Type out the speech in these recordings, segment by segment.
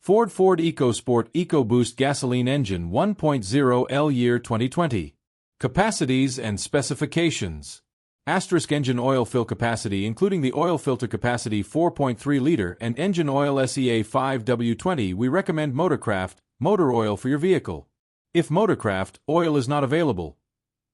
Ford EcoSport EcoBoost gasoline engine 1.0 L year 2020. Capacities and specifications. Asterisk engine oil fill capacity including the oil filter capacity 4.3 liter and engine oil SEA 5W20. We recommend Motorcraft motor oil for your vehicle. If Motorcraft oil is not available,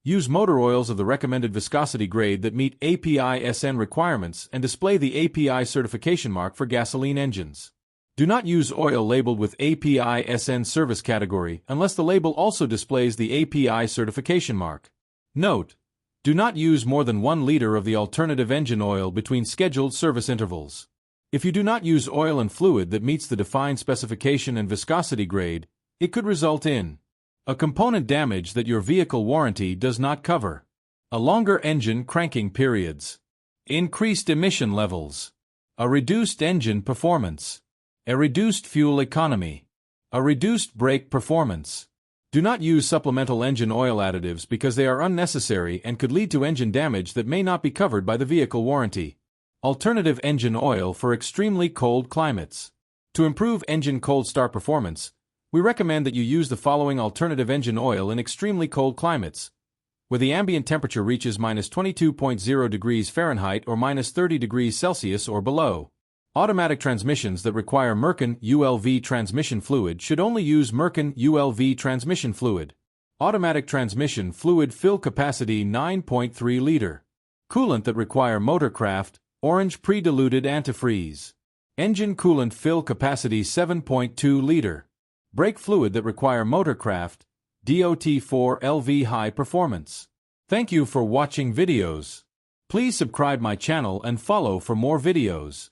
use motor oils of the recommended viscosity grade that meet API-SN requirements and display the API certification mark for gasoline engines. Do not use oil labeled with API-SN service category unless the label also displays the API certification mark. Note: do not use more than 1 liter of the alternative engine oil between scheduled service intervals. If you do not use oil and fluid that meets the defined specification and viscosity grade, it could result in a component damage that your vehicle warranty does not cover, a longer engine cranking periods, increased emission levels, a reduced engine performance, a reduced fuel economy, a reduced brake performance. Do not use supplemental engine oil additives because they are unnecessary and could lead to engine damage that may not be covered by the vehicle warranty. Alternative engine oil for extremely cold climates. To improve engine cold start performance, we recommend that you use the following alternative engine oil in extremely cold climates, where the ambient temperature reaches -22.0 degrees Fahrenheit or -30 degrees Celsius or below. Automatic transmissions that require Merkin ULV transmission fluid should only use Merkin ULV transmission fluid. Automatic transmission fluid fill capacity 9.3 liter. Coolant that require Motorcraft orange pre-diluted antifreeze. Engine coolant fill capacity 7.2 liter. Brake fluid that require Motorcraft DOT4 LV high performance. Thank you for watching videos. Please subscribe my channel and follow for more videos.